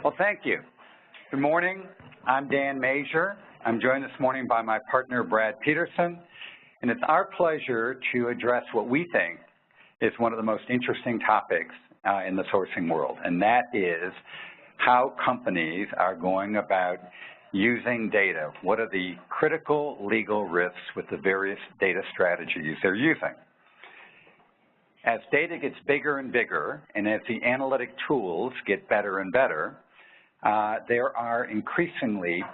Well, thank you. Good morning. I'm Dan Major. I'm joined this morning by my partner, Brad Peterson, and it's our pleasure to address what we think is one of the most interesting topics in the sourcing world, and that is how companies are going about using data. What are the critical legal risks with the various data strategies they're using? As data gets bigger and bigger, and as the analytic tools get better and better, there are increasingly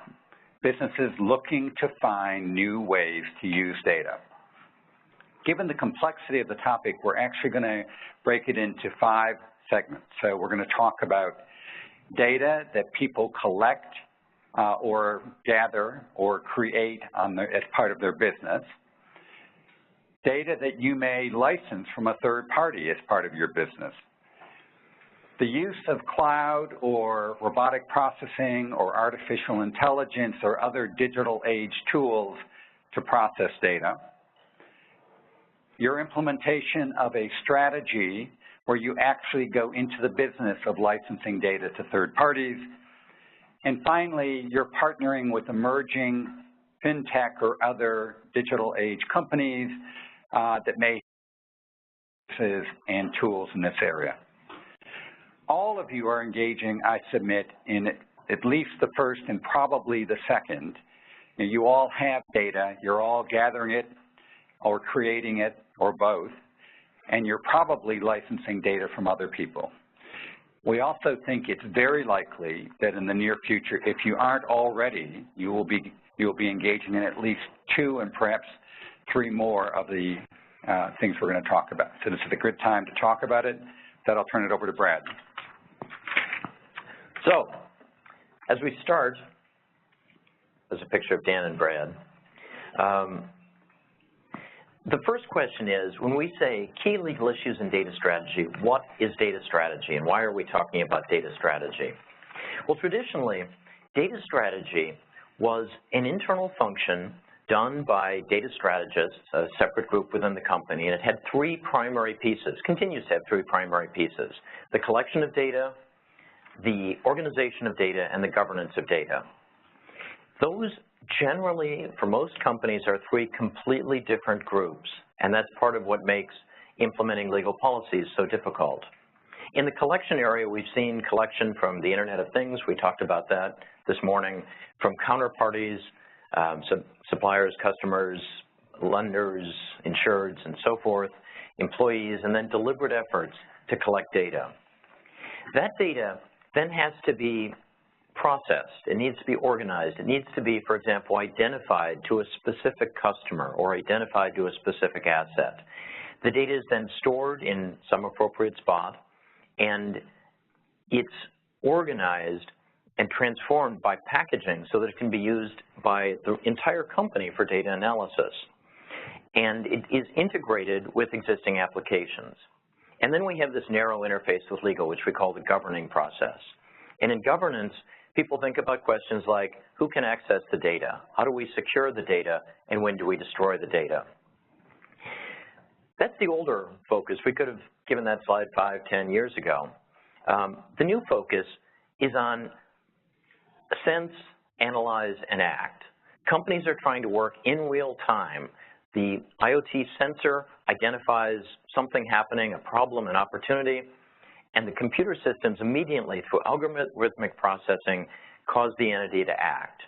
businesses looking to find new ways to use data. Given the complexity of the topic, we're actually going to break it into 5 segments. So we're going to talk about data that people collect or gather or create as part of their business, data that you may license from a third party as part of your business, the use of cloud or robotic processing or artificial intelligence or other digital age tools to process data, your implementation of a strategy where you actually go into the business of licensing data to third parties, and finally, you're partnering with emerging fintech or other digital age companies that may have services and tools in this area. All of you are engaging, I submit, in at least the first and probably the second. You all have data, you're all gathering it or creating it or both, and you're probably licensing data from other people. We also think it's very likely that in the near future, if you aren't already, you will be engaging in at least 2 and perhaps 3 more of the things we're going to talk about. So this is a good time to talk about it. With that, I'll turn it over to Brad. So, as we start, there's a picture of Dan and Brad. The first question is, when we say key legal issues in data strategy, what is data strategy and why are we talking about data strategy? Well, traditionally, data strategy was an internal function done by data strategists, a separate group within the company, and it had 3 primary pieces, continues to have 3 primary pieces: the collection of data, the organization of data, and the governance of data. Those generally, for most companies, are 3 completely different groups, and that's part of what makes implementing legal policies so difficult. In the collection area, we've seen collection from the Internet of Things. We talked about that this morning, from counterparties, suppliers, customers, lenders, insureds, and so forth, employees, and then deliberate efforts to collect data. That data then has to be processed. It needs to be organized. It needs to be, for example, identified to a specific customer or identified to a specific asset. The data is then stored in some appropriate spot, and it's organized and transformed by packaging so that it can be used by the entire company for data analysis. And it is integrated with existing applications. And then we have this narrow interface with legal, which we call the governing process. And in governance, people think about questions like, who can access the data? How do we secure the data? And when do we destroy the data? That's the older focus. We could have given that slide 5, 10 years ago. The new focus is on sense, analyze, and act. Companies are trying to work in real time. The IoT sensor identifies something happening, a problem, an opportunity, and the computer systems immediately, through algorithmic processing, cause the entity to act.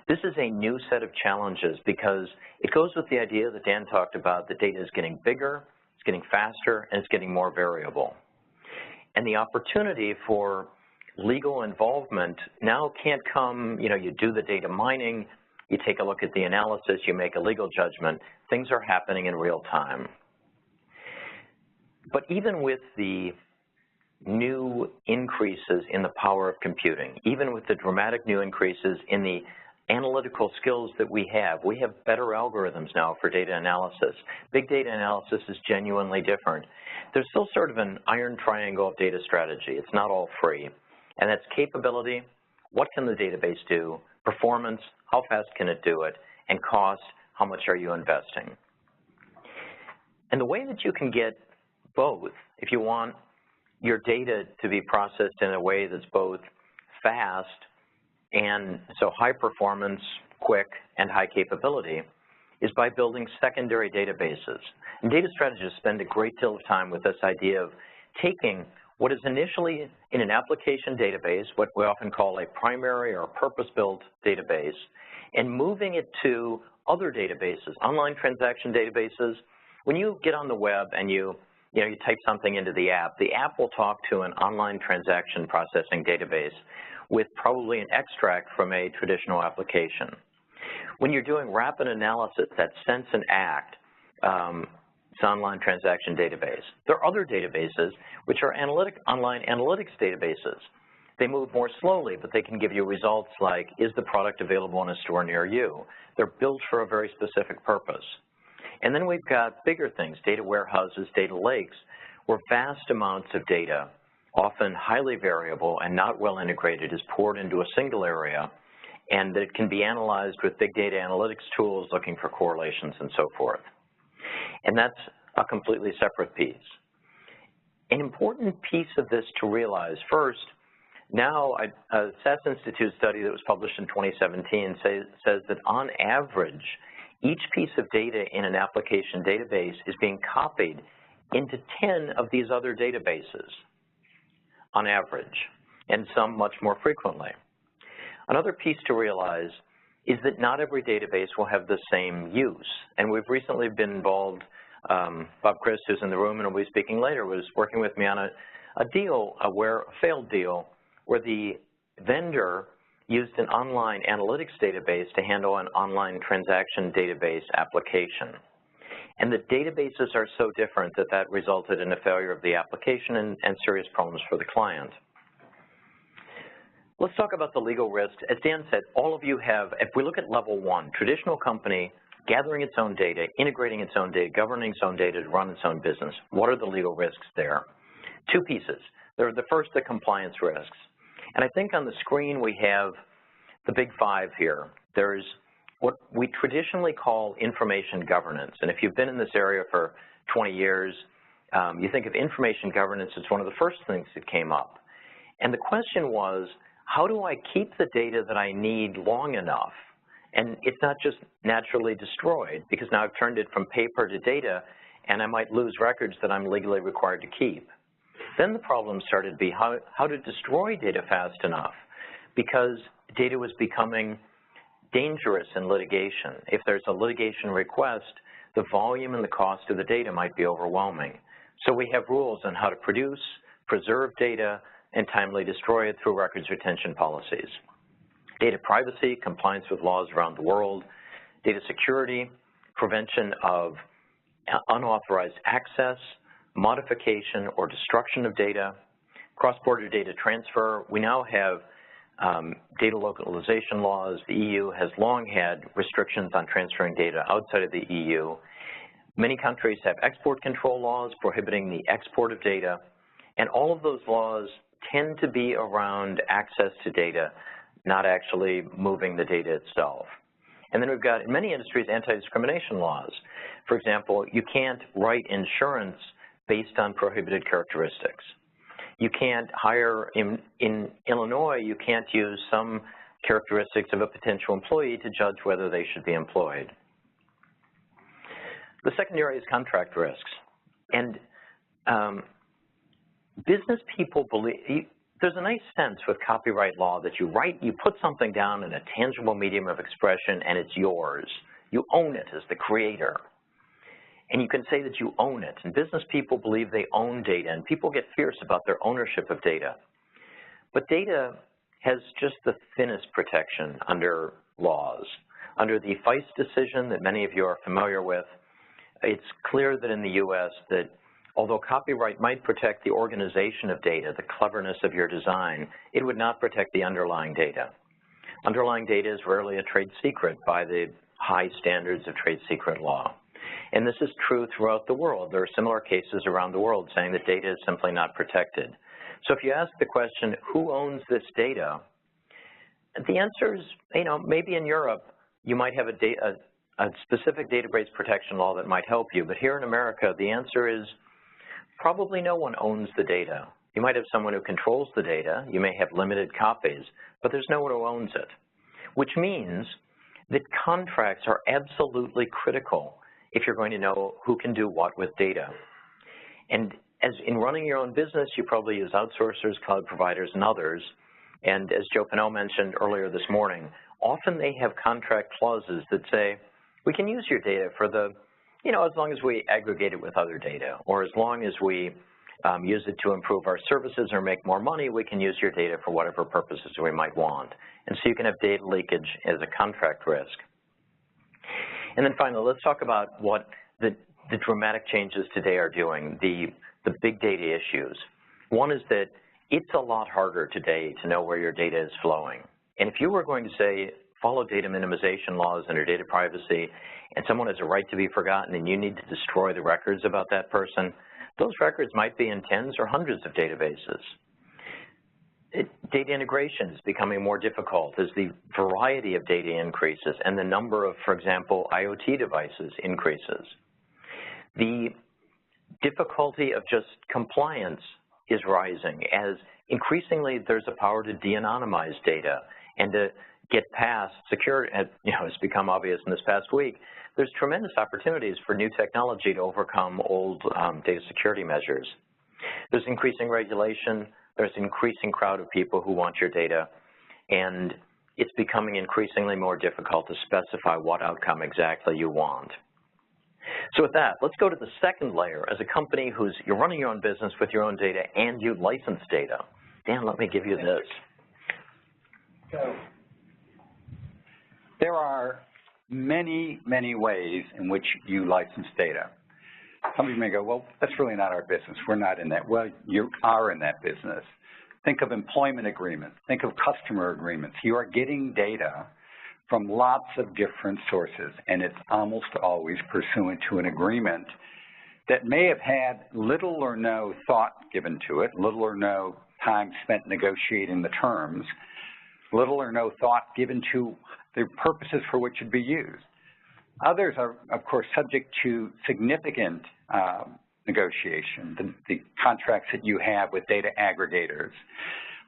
This is a new set of challenges because it goes with the idea that Dan talked about that data is getting bigger, it's getting faster, and it's getting more variable. And the opportunity for legal involvement now can't come, you do the data mining, you take a look at the analysis, you make a legal judgment. Things are happening in real time. But even with the new increases in the power of computing, even with the dramatic new increases in the analytical skills that we have better algorithms now for data analysis. Big data analysis is genuinely different. There's still sort of an iron triangle of data strategy. It's not all free. And that's capability, what can the database do, performance, how fast can it do it, and cost, how much are you investing? And the way that you can get both, if you want your data to be processed in a way that's both fast and so high performance, quick, and high capability is by building secondary databases. And data strategists spend a great deal of time with this idea of taking what is initially in an application database, what we often call a primary or purpose-built database, and moving it to other databases, online transaction databases. When you get on the web and you type something into the app will talk to an online transaction processing database with probably an extract from a traditional application. When you're doing rapid analysis, that Sense and Act, it's an online transaction database. There are other databases which are online analytics databases. They move more slowly, but they can give you results like, is the product available in a store near you? They're built for a very specific purpose. And then we've got bigger things, data warehouses, data lakes, where vast amounts of data, often highly variable and not well integrated, is poured into a single area, and that it can be analyzed with big data analytics tools looking for correlations and so forth. And that's a completely separate piece. An important piece of this to realize, first, now a SAS Institute study that was published in 2017 says that on average, each piece of data in an application database is being copied into 10 of these other databases on average, and some much more frequently. Another piece to realize is that not every database will have the same use. And we've recently been involved, Bob Chris, who's in the room and will be speaking later, was working with me on a deal, a failed deal, where the vendor used an online analytics database to handle an online transaction database application. And the databases are so different that that resulted in a failure of the application and serious problems for the client. Let's talk about the legal risks. As Dan said, all of you have, if we look at level one, traditional company gathering its own data, integrating its own data, governing its own data to run its own business. What are the legal risks there? Two pieces. The first, the compliance risks. And I think on the screen we have the big five here. There's what we traditionally call information governance. And if you've been in this area for 20 years, you think of information governance as one of the first things that came up. And the question was, how do I keep the data that I need long enough? And it's not just naturally destroyed, because now I've turned it from paper to data, and I might lose records that I'm legally required to keep. Then the problem started to be how to destroy data fast enough, because data was becoming dangerous in litigation. If there's a litigation request, the volume and the cost of the data might be overwhelming. So we have rules on how to produce, preserve data, and timely destroy it through records retention policies. Data privacy, compliance with laws around the world, data security, prevention of unauthorized access, modification or destruction of data, cross-border data transfer. We now have data localization laws. The EU has long had restrictions on transferring data outside of the EU. Many countries have export control laws prohibiting the export of data, and all of those laws tend to be around access to data, not actually moving the data itself. And then we've got, in many industries, anti-discrimination laws. For example, you can't write insurance based on prohibited characteristics. You can't hire, in Illinois, you can't use some characteristics of a potential employee to judge whether they should be employed. The second area is contract risks. And business people believe, there's a nice sense with copyright law that you put something down in a tangible medium of expression and it's yours. You own it as the creator. And you can say that you own it. And business people believe they own data, and people get fierce about their ownership of data. But data has just the thinnest protection under laws. Under the Feist decision that many of you are familiar with, it's clear that in the US that although copyright might protect the organization of data, the cleverness of your design, it would not protect the underlying data. Underlying data is rarely a trade secret by the high standards of trade secret law. And this is true throughout the world. There are similar cases around the world saying that data is simply not protected. So if you ask the question, who owns this data? The answer is, maybe in Europe, you might have a specific database protection law that might help you. But here in America, the answer is probably no one owns the data. You might have someone who controls the data. You may have limited copies, but there's no one who owns it, which means that contracts are absolutely critical if you're going to know who can do what with data. And as in running your own business, you probably use outsourcers, cloud providers, and others. And as Joe Pinnell mentioned earlier this morning, often they have contract clauses that say, we can use your data for the, as long as we aggregate it with other data, or as long as we use it to improve our services or make more money, we can use your data for whatever purposes we might want. And so you can have data leakage as a contract risk. And then finally, let's talk about what the dramatic changes today are doing, the big data issues. One is that it's a lot harder today to know where your data is flowing. And if you were going to say, follow data minimization laws under data privacy, and someone has a right to be forgotten and you need to destroy the records about that person, those records might be in tens or hundreds of databases. Data integration is becoming more difficult as the variety of data increases and the number of, for example, IoT devices increases. The difficulty of just compliance is rising as increasingly there's a power to de-anonymize data and to get past security. It's become obvious in this past week, there's tremendous opportunities for new technology to overcome old data security measures. There's increasing regulation, there's an increasing crowd of people who want your data, and it's becoming increasingly more difficult to specify what outcome exactly you want. So with that, let's go to the second layer. As a company you're running your own business with your own data and you license data. Dan, let me give you this. So there are many, many ways in which you license data. Some of you may go, well, that's really not our business. We're not in that. Well, you are in that business. Think of employment agreements. Think of customer agreements. You are getting data from lots of different sources, and it's almost always pursuant to an agreement that may have had little or no thought given to it, little or no time spent negotiating the terms, little or no thought given to the purposes for which it would be used. Others are, of course, subject to significant negotiation, the contracts that you have with data aggregators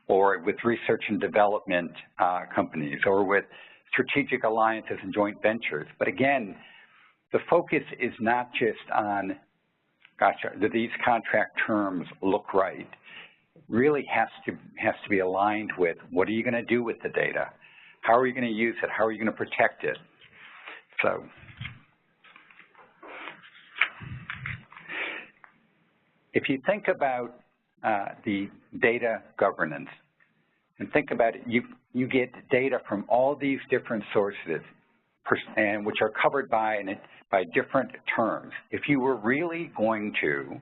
or with research and development companies or with strategic alliances and joint ventures. But again, the focus is not just on, gosh, do these contract terms look right? It really has to be aligned with what are you going to do with the data? How are you going to use it? How are you going to protect it? So if you think about the data governance and think about it, you get data from all these different sources and which are covered by different terms. If you were really going to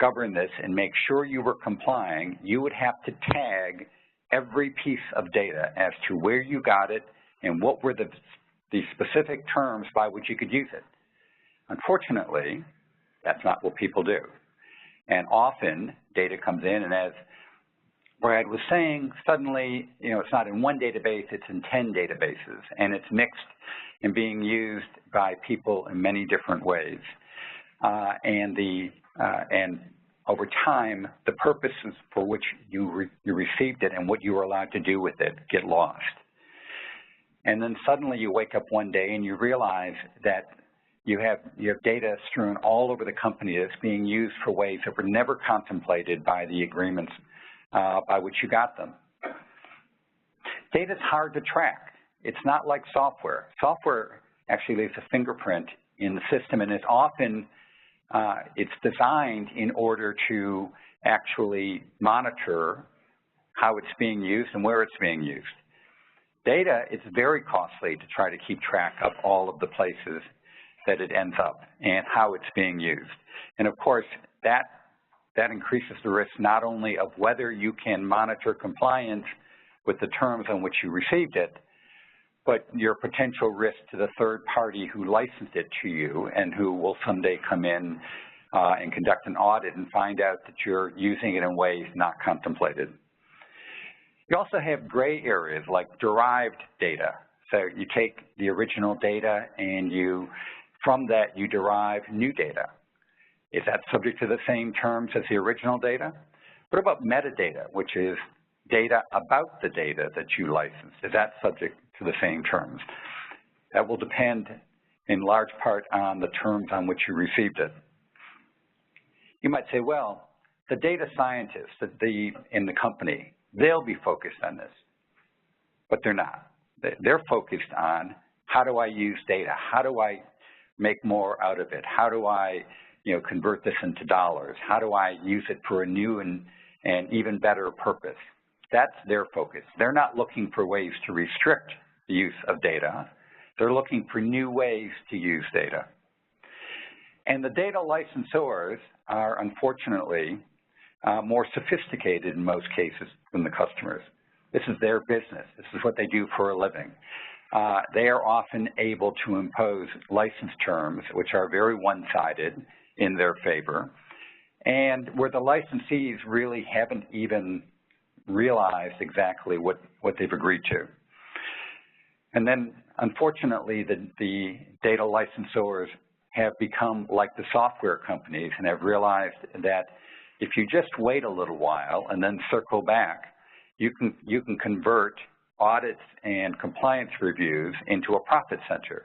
govern this and make sure you were complying, you would have to tag every piece of data as to where you got it and what were the specific terms by which you could use it. Unfortunately, that's not what people do. And often, data comes in, and as Brad was saying, suddenly, it's not in one database, it's in 10 databases, and it's mixed and being used by people in many different ways. And over time, the purposes for which you received it and what you were allowed to do with it get lost. And then suddenly you wake up one day and you realize that you have data strewn all over the company that's being used for ways that were never contemplated by the agreements by which you got them. Data's hard to track. It's not like software. Software actually leaves a fingerprint in the system, and it's often it's designed in order to actually monitor how it's being used and where it's being used. Data, it's very costly to try to keep track of all of the places that it ends up and how it's being used. And of course, that increases the risk not only of whether you can monitor compliance with the terms on which you received it, but your potential risk to the third party who licensed it to you and who will someday come in and conduct an audit and find out that you're using it in ways not contemplated. You also have gray areas like derived data. So you take the original data and from that you derive new data. Is that subject to the same terms as the original data? What about metadata, which is data about the data that you license? Is that subject to the same terms? That will depend in large part on the terms on which you received it. You might say, well, the data scientists in the company, they'll be focused on this, but they're not. They're focused on how do I use data? How do I make more out of it? How do I convert this into dollars? How do I use it for a new and even better purpose? That's their focus. They're not looking for ways to restrict the use of data. They're looking for new ways to use data. And the data licensors are, unfortunately, more sophisticated in most cases than the customers. This is their business. This is what they do for a living. They are often able to impose license terms which are very one-sided in their favor, and where the licensees really haven't even realized exactly what they've agreed to. And then, unfortunately, the data licensors have become like the software companies and have realized that if you just wait a little while and then circle back, you can convert audits and compliance reviews into a profit center,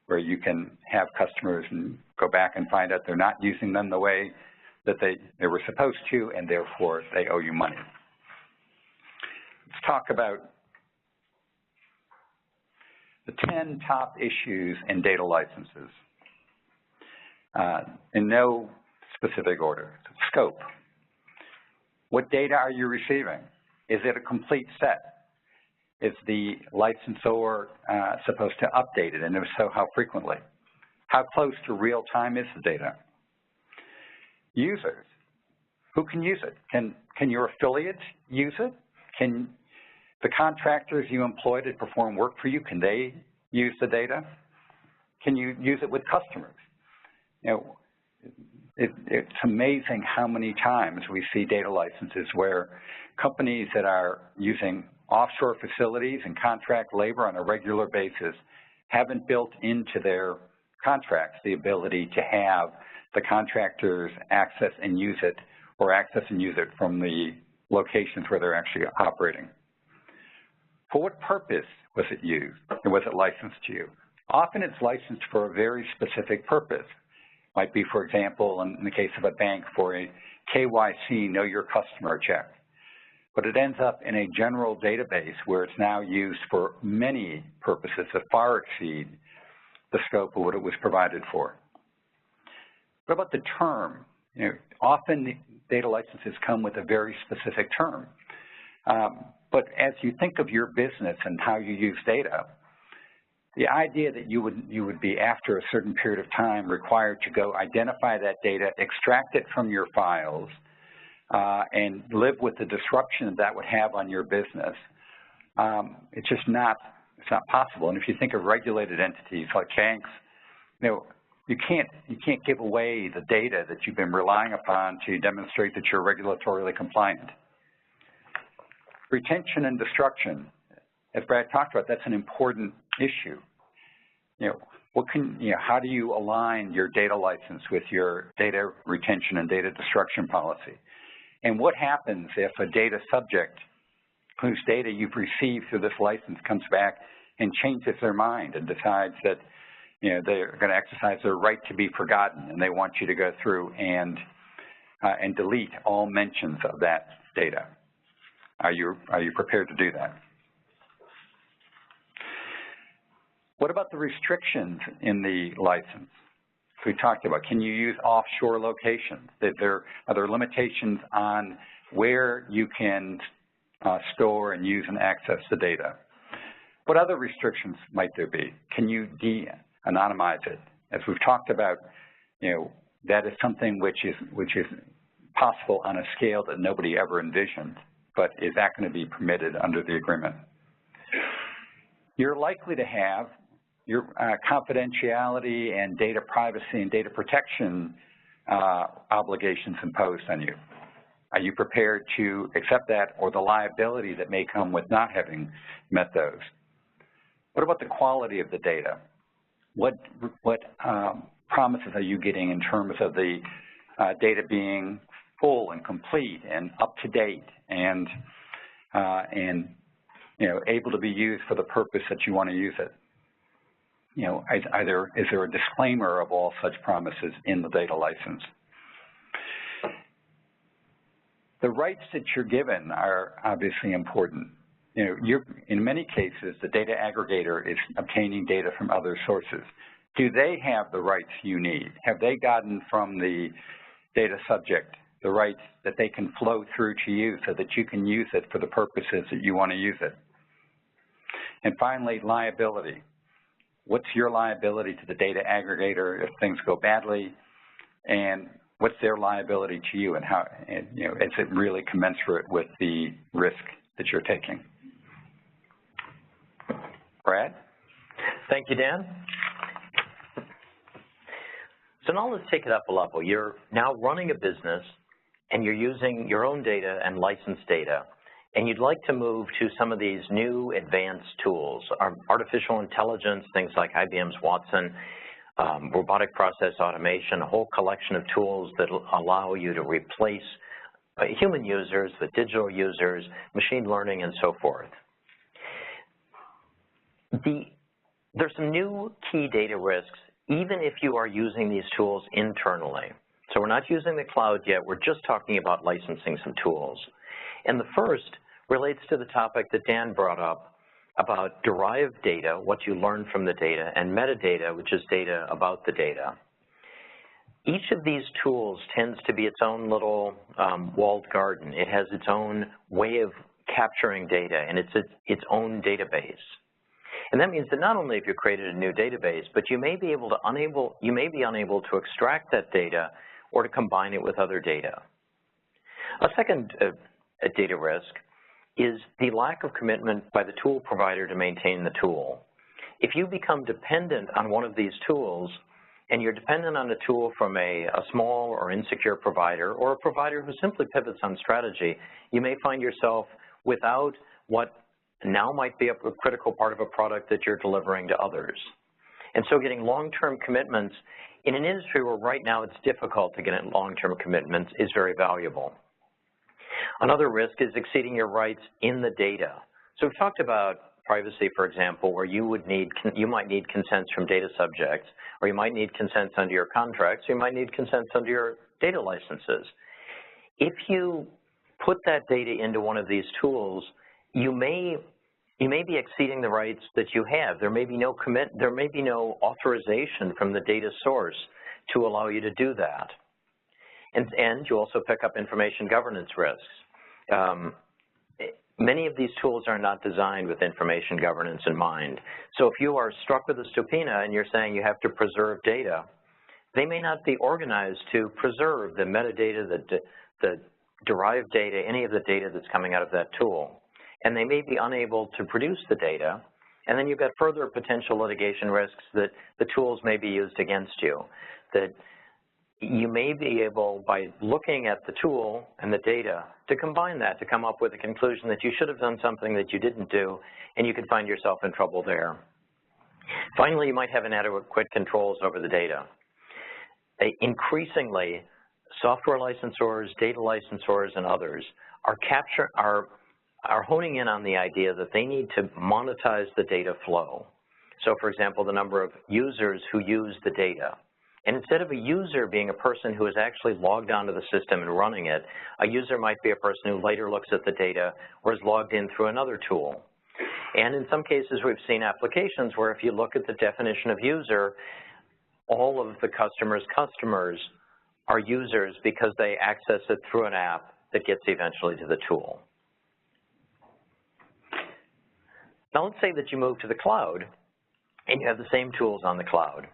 where you can have customers and go back and find out they're not using them the way that they were supposed to, and therefore they owe you money. Let's talk about the 10 top issues in data licenses in no specific order. Scope. What data are you receiving? Is it a complete set? Is the licensor supposed to update it, and if so, how frequently? How close to real time is the data? Users. Who can use it? Can your affiliates use it? Can the contractors you employ to perform work for you, can they use the data? Can you use it with customers? It's amazing how many times we see data licenses where companies that are using offshore facilities and contract labor on a regular basis haven't built into their contracts the ability to have the contractors access and use it, or access and use it from the locations where they're actually operating. For what purpose was it used, or was it licensed to you? Often it's licensed for a very specific purpose. Might be, for example, in the case of a bank, for a KYC, know your customer check. But it ends up in a general database where it's now used for many purposes that far exceed the scope of what it was provided for. What about the term? Often the data licenses come with a very specific term. But as you think of your business and how you use data, the idea that you would be, after a certain period of time, required to go identify that data, extract it from your files, and live with the disruption that would have on your business, it's just not possible. And if you think of regulated entities like banks, you can't give away the data that you've been relying upon to demonstrate that you're regulatorily compliant. Retention and destruction, as Brad talked about, that's an important issue. How do you align your data license with your data retention and data destruction policy? And what happens if a data subject whose data you've received through this license comes back and changes their mind and decides that they're going to exercise their right to be forgotten, and they want you to go through and delete all mentions of that data? Are you prepared to do that? What about the restrictions in the license? We talked about, can you use offshore locations? Are there limitations on where you can store and use and access the data? What other restrictions might there be? Can you de-anonymize it? As we've talked about, that is something which is possible on a scale that nobody ever envisioned, but is that going to be permitted under the agreement? You're likely to have your confidentiality and data privacy and data protection obligations imposed on you. Are you prepared to accept that, or the liability that may come with not having met those? What about the quality of the data? What promises are you getting in terms of the data being full and complete and up to date and you know, able to be used for the purpose that you want to use it. You know, either is there a disclaimer of all such promises in the data license? The rights that you're given are obviously important. You know, in many cases, the data aggregator is obtaining data from other sources. Do they have the rights you need? Have they gotten from the data subject the rights that they can flow through to you so that you can use it for the purposes that you want to use it? And finally, liability. What's your liability to the data aggregator if things go badly? And what's their liability to you, and how, and, you know, is it really commensurate with the risk that you're taking? Brad? Thank you, Dan. So now let's take it up a level. You're now running a business and you're using your own data and licensed data, and you'd like to move to some of these new advanced tools, artificial intelligence, things like IBM's Watson, robotic process automation, a whole collection of tools that allow you to replace human users with digital users, machine learning, and so forth. There's some new key data risks, even if you are using these tools internally. So we're not using the cloud yet, we're just talking about licensing some tools. And the first relates to the topic that Dan brought up about derived data, what you learn from the data, and metadata, which is data about the data. Each of these tools tends to be its own little walled garden. It has its own way of capturing data, and it's its own database. And that means that not only have you created a new database, but you may be unable to extract that data or to combine it with other data. A second data risk is the lack of commitment by the tool provider to maintain the tool. If you become dependent on one of these tools, and you're dependent on a tool from a small or insecure provider, or a provider who simply pivots on strategy, you may find yourself without what now might be a critical part of a product that you're delivering to others. And so getting long-term commitments in an industry where right now it's difficult to get long-term commitments is very valuable. Another risk is exceeding your rights in the data. So we've talked about privacy, for example, where you might need consents from data subjects, or you might need consents under your contracts, or you might need consents under your data licenses. If you put that data into one of these tools, you may be exceeding the rights that you have. There may be no authorization from the data source to allow you to do that. And you also pick up information governance risks. Many of these tools are not designed with information governance in mind. So if you are struck with a subpoena and you're saying you have to preserve data, they may not be organized to preserve the metadata, the derived data, any of the data that's coming out of that tool. And they may be unable to produce the data, and then you've got further potential litigation risks that the tools may be used against you, that you may be able, by looking at the tool and the data, to combine that to come up with a conclusion that you should have done something that you didn't do, and you could find yourself in trouble there. Finally, you might have inadequate controls over the data. Increasingly, software licensors, data licensors, and others are honing in on the idea that they need to monetize the data flow. So, for example, the number of users who use the data. And instead of a user being a person who is actually logged onto the system and running it, a user might be a person who later looks at the data or is logged in through another tool. And in some cases, we've seen applications where if you look at the definition of user, all of the customers' customers are users because they access it through an app that gets eventually to the tool. Now let's say that you move to the cloud and you have the same tools on the cloud.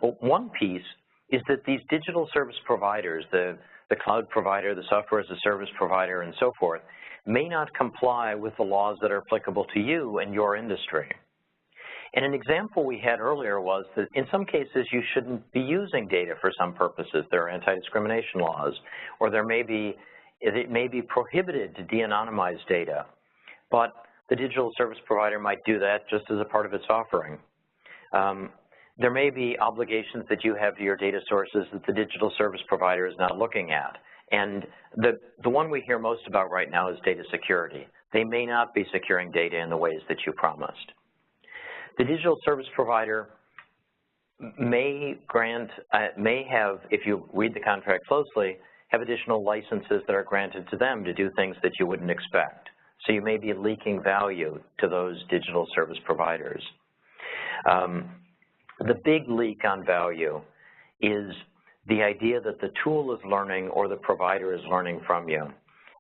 Well, one piece is that these digital service providers, the cloud provider, the software as a service provider, and so forth, may not comply with the laws that are applicable to you and your industry. And an example we had earlier was that in some cases you shouldn't be using data for some purposes. There are anti-discrimination laws, or it may be prohibited to de-anonymize data. But the digital service provider might do that just as a part of its offering. There may be obligations that you have to your data sources that the digital service provider is not looking at, And the one we hear most about right now is data security. They may not be securing data in the ways that you promised. The digital service provider may have, if you read the contract closely, have additional licenses that are granted to them to do things that you wouldn't expect. So you may be leaking value to those digital service providers. The big leak on value is the idea that the tool is learning or the provider is learning from you.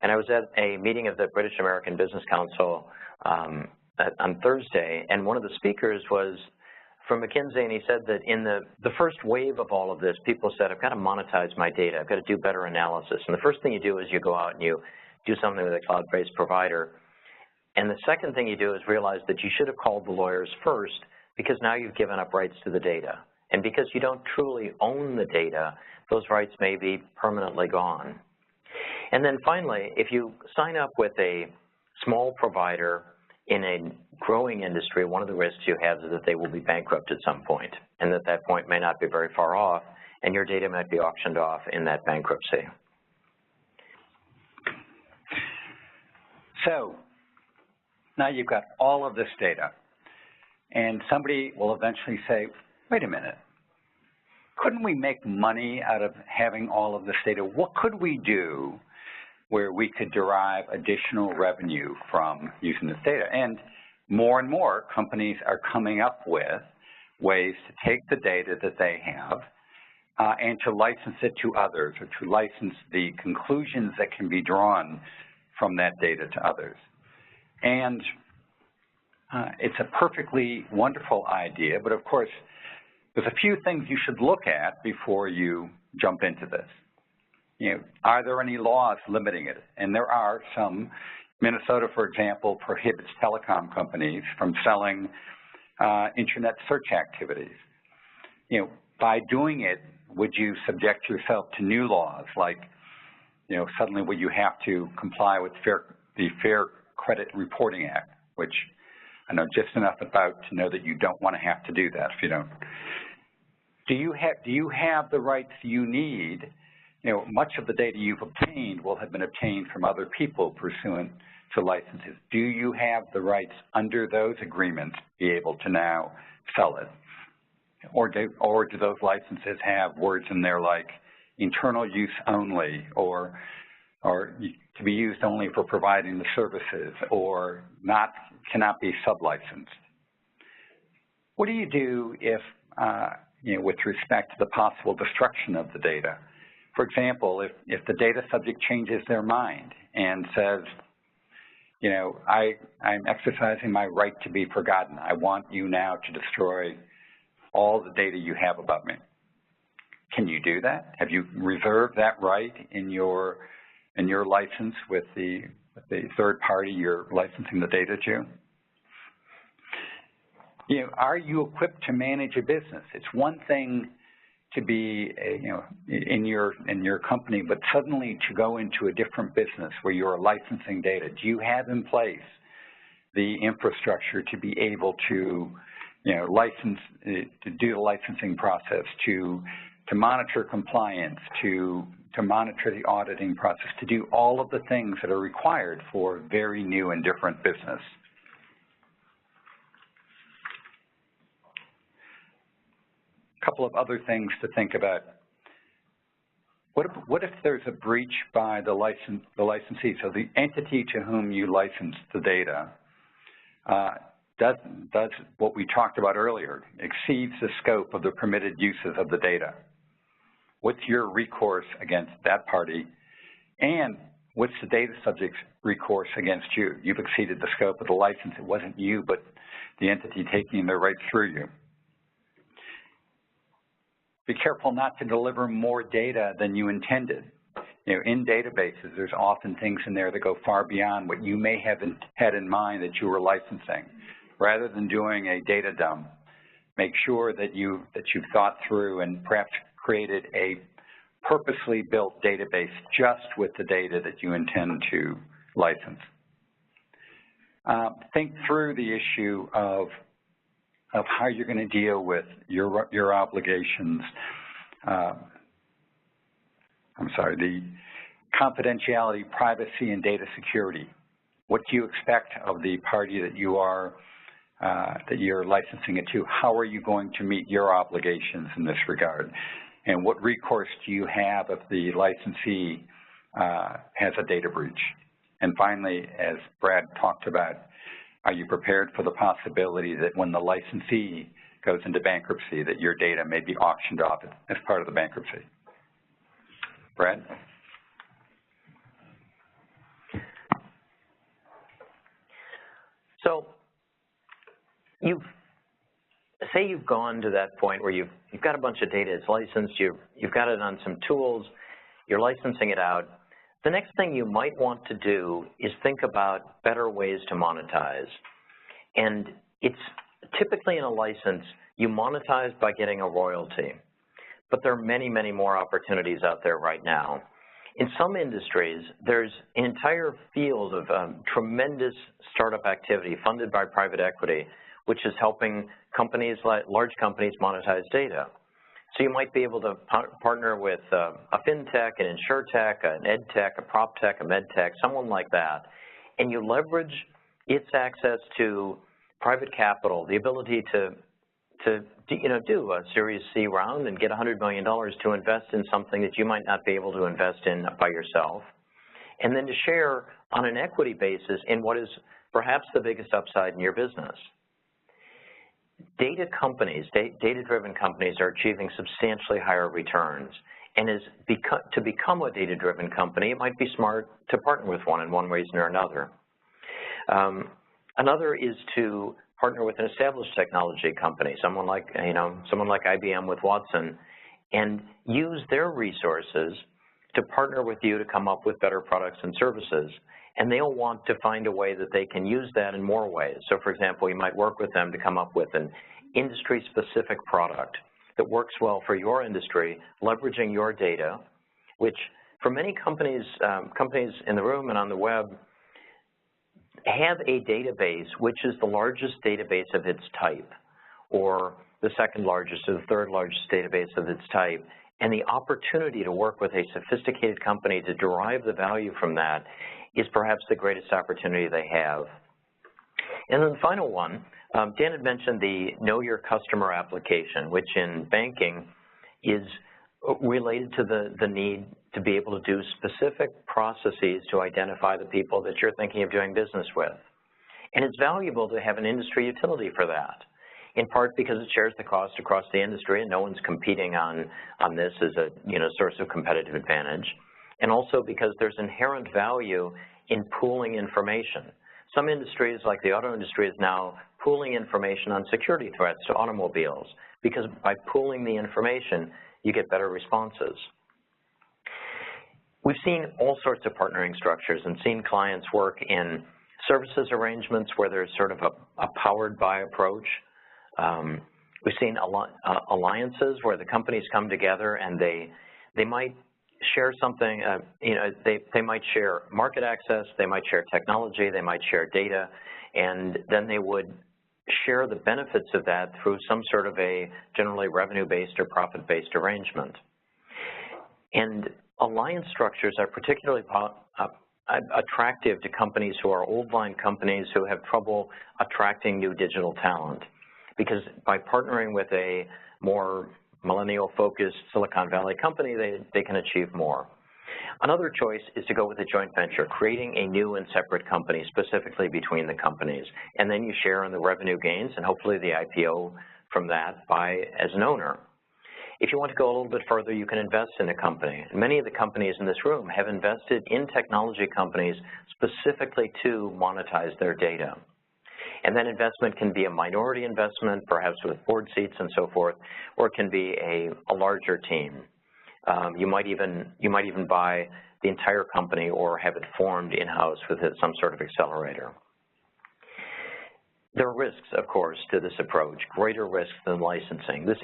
And I was at a meeting of the British American Business Council on Thursday, and one of the speakers was from McKinsey, and he said that in the first wave of all of this, people said, I've got to monetize my data, I've got to do better analysis. And the first thing you do is you go out and you do something with a cloud-based provider. And the second thing you do is realize that you should have called the lawyers first, because now you've given up rights to the data. And because you don't truly own the data, those rights may be permanently gone. And then finally, if you sign up with a small provider in a growing industry, one of the risks you have is that they will be bankrupt at some point, and that point may not be very far off, and your data might be auctioned off in that bankruptcy. So now you've got all of this data, and somebody will eventually say, wait a minute, couldn't we make money out of having all of this data? What could we do where we could derive additional revenue from using this data? And more companies are coming up with ways to take the data that they have and to license it to others, or to license the conclusions that can be drawn from that data to others. And it's a perfectly wonderful idea, but of course, there's a few things you should look at before you jump into this. You know, are there any laws limiting it? And there are some. Minnesota, for example, prohibits telecom companies from selling internet search activities. You know, by doing it, would you subject yourself to new laws like, you know, suddenly would you have to comply with the Fair Credit Reporting Act, which I know just enough about to know that you don't want to have to do that if you don't. Do you have the rights you need? You know, much of the data you've obtained will have been obtained from other people pursuant to licenses. Do you have the rights under those agreements to be able to now sell it? Or do those licenses have words in there like internal use only, or to be used only for providing the services, or cannot be sub-licensed? What do you do if, you know, with respect to the possible destruction of the data? For example, if the data subject changes their mind and says, you know, I'm exercising my right to be forgotten. I want you now to destroy all the data you have about me. Can you do that? Have you reserved that right in your license with the third party you're licensing the data to? You know, are you equipped to manage a business? It's one thing to be, you know, in your company, but suddenly to go into a different business where you're licensing data. Do you have in place the infrastructure to be able to, you know, to do the licensing process, to monitor compliance, to monitor the auditing process, to do all of the things that are required for a very new and different business? A couple of other things to think about. What if there's a breach by the licensee? So the entity to whom you license the data does what we talked about earlier, exceeds the scope of the permitted uses of the data. What's your recourse against that party? And what's the data subject's recourse against you? You've exceeded the scope of the license. It wasn't you, but the entity taking their right through you. Be careful not to deliver more data than you intended. You know, in databases, there's often things in there that go far beyond what you may have had in mind that you were licensing. Rather than doing a data dump, make sure that you've thought through and perhaps created a purposely built database just with the data that you intend to license. Think through the issue of how you're going to deal with your obligations. confidentiality, privacy, and data security. What do you expect of the party that you're licensing it to? How are you going to meet your obligations in this regard? And what recourse do you have if the licensee has a data breach? And finally, as Brad talked about, are you prepared for the possibility that when the licensee goes into bankruptcy, that your data may be auctioned off as part of the bankruptcy? Brad? So you've gone to that point where you've got a bunch of data, it's licensed, you've got it on some tools, you're licensing it out. The next thing you might want to do is think about better ways to monetize. And it's typically in a license, you monetize by getting a royalty. But there are many, many more opportunities out there right now. In some industries, there's an entire field of tremendous startup activity funded by private equity, which is helping companies, like large companies, monetize data. So you might be able to partner with a fintech, an insurtech, an edtech, a proptech, a medtech, someone like that, and you leverage its access to private capital, the ability to do a Series C round and get $100 million to invest in something that you might not be able to invest in by yourself, and then to share on an equity basis in what is perhaps the biggest upside in your business. Data companies, data-driven companies are achieving substantially higher returns, and to become a data-driven company, it might be smart to partner with one in one reason or another. Another is to partner with an established technology company, someone like IBM with Watson, and use their resources to partner with you to come up with better products and services. And they'll want to find a way that they can use that in more ways. So for example, you might work with them to come up with an industry-specific product that works well for your industry, leveraging your data, which for many companies, companies in the room and on the web, have a database which is the largest database of its type, or the second largest or the third largest database of its type, and the opportunity to work with a sophisticated company to derive the value from that is perhaps the greatest opportunity they have. And then the final one, Dan had mentioned the Know Your Customer application, which in banking is related to the need to be able to do specific processes to identify the people that you're thinking of doing business with. And it's valuable to have an industry utility for that, in part because it shares the cost across the industry and no one's competing on this as a source of competitive advantage, and also because there's inherent value in pooling information. Some industries, like the auto industry, is now pooling information on security threats to automobiles, because by pooling the information, you get better responses. We've seen all sorts of partnering structures and seen clients work in services arrangements where there's sort of a powered by approach. We've seen alliances where the companies come together and they might share something, they might share market access, they might share technology, they might share data, and then they would share the benefits of that through some sort of a generally revenue-based or profit-based arrangement. And alliance structures are particularly attractive to companies who are old-line companies who have trouble attracting new digital talent, because by partnering with a more millennial-focused Silicon Valley company, they can achieve more. Another choice is to go with a joint venture, creating a new and separate company specifically between the companies, and then you share in the revenue gains and hopefully the IPO from that as an owner. If you want to go a little bit further, you can invest in a company. Many of the companies in this room have invested in technology companies specifically to monetize their data. And that investment can be a minority investment, perhaps with board seats and so forth, or it can be a larger team. You might even buy the entire company or have it formed in-house with some sort of accelerator. There are risks, of course, to this approach, greater risks than licensing. This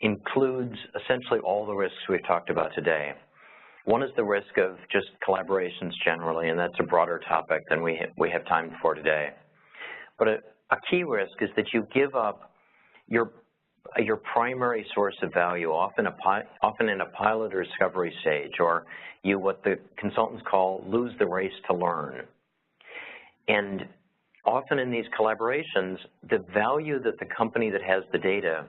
includes essentially all the risks we've talked about today. One is the risk of just collaborations generally, and that's a broader topic than we have time for today. But a key risk is that you give up your your primary source of value, often in a pilot or discovery stage, or you what the consultants call lose the race to learn. And often in these collaborations, the value that the company that has the data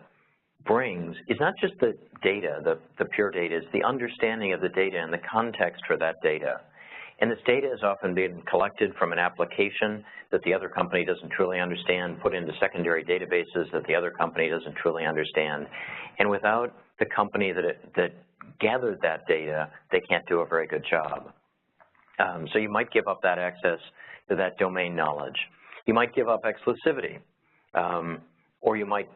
brings is not just the data, the pure data, it's the understanding of the data and the context for that data. And this data is often being collected from an application that the other company doesn't truly understand, put into secondary databases that the other company doesn't truly understand. And without the company that gathered that data, they can't do a very good job. So you might give up that access to that domain knowledge. You might give up exclusivity, or you might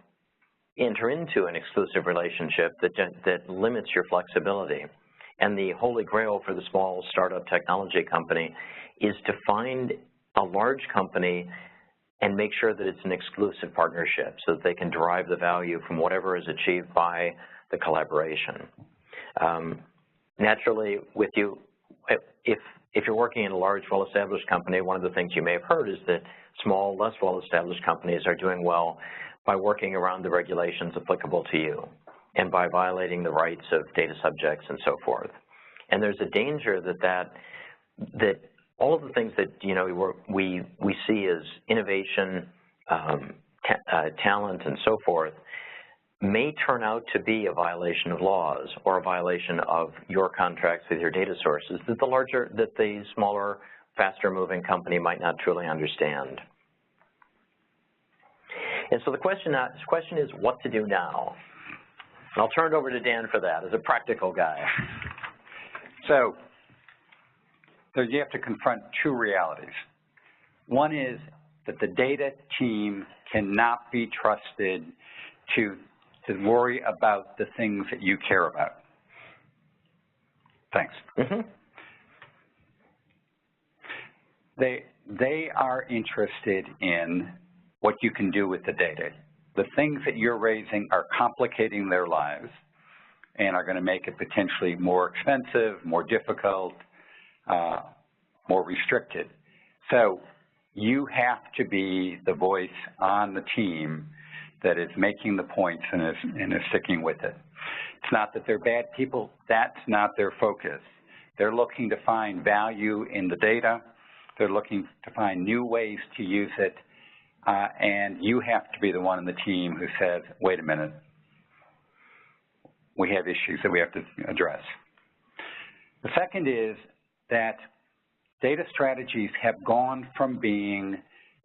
enter into an exclusive relationship that limits your flexibility. And the holy grail for the small startup technology company is to find a large company and make sure that it's an exclusive partnership so that they can derive the value from whatever is achieved by the collaboration. Naturally, with you, if you're working in a large, well-established company, one of the things you may have heard is that small, less well-established companies are doing well by working around the regulations applicable to you and by violating the rights of data subjects and so forth. And there's a danger that all of the things that we see as innovation, talent, and so forth may turn out to be a violation of laws or a violation of your contracts with your data sources that the smaller, faster-moving company might not truly understand. And so the question is what to do now. And I'll turn it over to Dan for that as a practical guy. So you have to confront two realities. One is that the data team cannot be trusted to worry about the things that you care about. Thanks. Mm-hmm. They are interested in what you can do with the data. The things that you're raising are complicating their lives and are going to make it potentially more expensive, more difficult, more restricted. So you have to be the voice on the team that is making the points and is sticking with it. It's not that they're bad people. That's not their focus. They're looking to find value in the data. They're looking to find new ways to use it. And you have to be the one in the team who says, wait a minute, we have issues that we have to address. The second is that data strategies have gone from being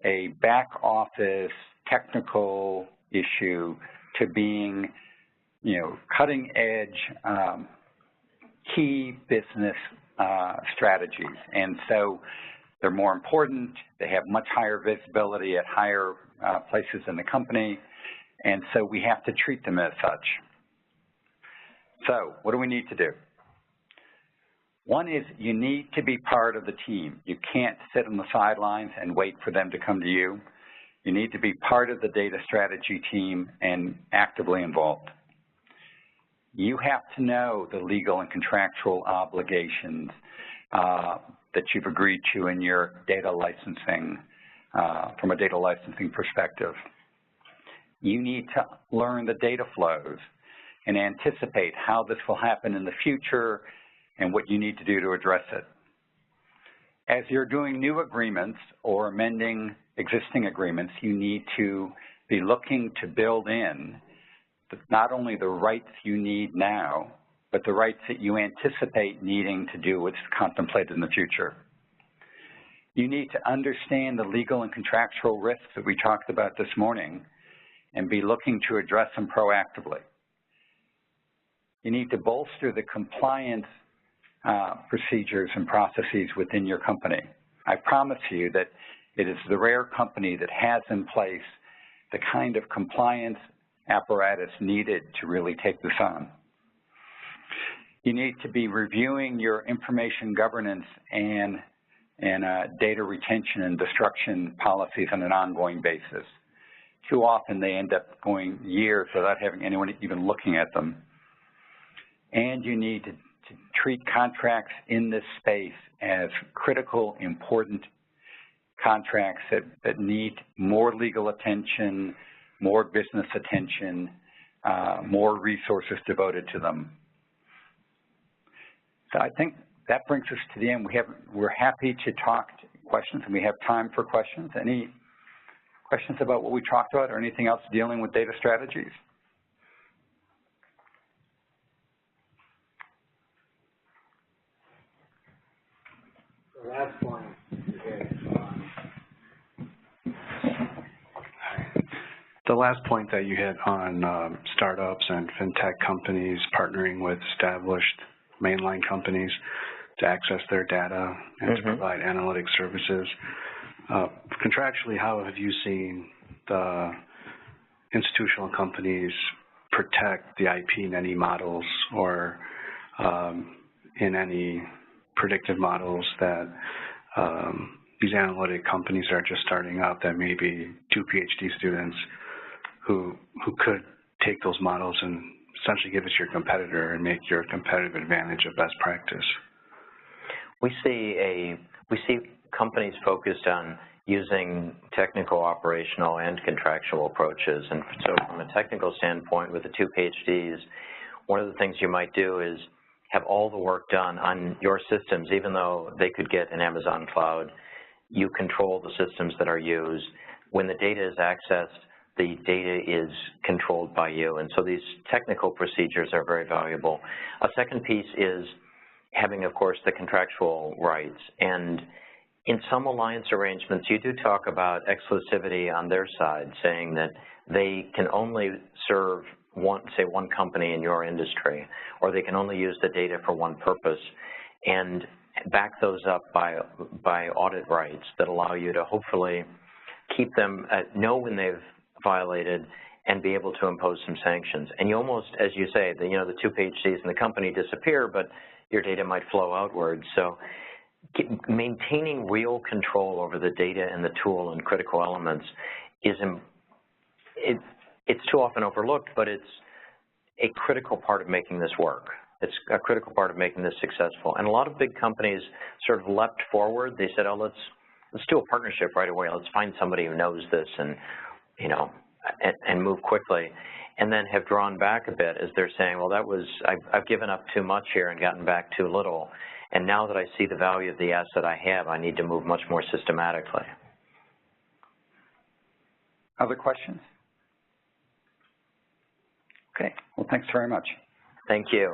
a back office technical issue to being, cutting edge key business strategies. And so they're more important, they have much higher visibility at higher places in the company, and so we have to treat them as such. So what do we need to do? One is you need to be part of the team. You can't sit on the sidelines and wait for them to come to you. You need to be part of the data strategy team and actively involved. You have to know the legal and contractual obligations that you've agreed to in your data licensing, from a data licensing perspective. You need to learn the data flows and anticipate how this will happen in the future and what you need to do to address it. As you're doing new agreements or amending existing agreements, you need to be looking to build in not only the rights you need now, but the rights that you anticipate needing to do what's contemplated in the future. You need to understand the legal and contractual risks that we talked about this morning and be looking to address them proactively. You need to bolster the compliance procedures and processes within your company. I promise you that it is the rare company that has in place the kind of compliance apparatus needed to really take this on. You need to be reviewing your information governance and data retention and destruction policies on an ongoing basis. Too often they end up going years without having anyone even looking at them. And you need to treat contracts in this space as critical, important contracts that need more legal attention, more business attention, more resources devoted to them. So I think that brings us to the end. We're happy to talk questions, and we have time for questions. Any questions about what we talked about or anything else dealing with data strategies? The last point you hit on the last point that you hit on startups and fintech companies partnering with established mainline companies to access their data and to provide analytic services. Contractually, how have you seen the institutional companies protect the IP in any models or in any predictive models that these analytic companies are just starting up, that maybe 2 PhD students who could take those models and essentially give it to your competitor and make your competitive advantage a best practice? We see companies focused on using technical, operational, and contractual approaches. And so from a technical standpoint, with the 2 PhDs, one of the things you might do is have all the work done on your systems. Even though they could get an Amazon cloud, you control the systems that are used. When the data is accessed, the data is controlled by you. And so these technical procedures are very valuable. A second piece is having, of course, the contractual rights. And in some alliance arrangements, you do talk about exclusivity on their side, saying that they can only serve one company in your industry, or they can only use the data for one purpose, and back those up by audit rights that allow you to hopefully keep them, know when they've violated, and be able to impose some sanctions. And you almost, as you say, the 2 PhDs in the company disappear, but your data might flow outwards. So maintaining real control over the data and the tool and critical elements is, it's too often overlooked, but it's a critical part of making this work. It's a critical part of making this successful. And a lot of big companies sort of leapt forward. They said, oh, let's do a partnership right away. Let's find somebody who knows this and, and move quickly. And then have drawn back a bit as they're saying, well, I've given up too much here and gotten back too little. And now that I see the value of the asset I have, I need to move much more systematically. Other questions? Okay, well, thanks very much. Thank you.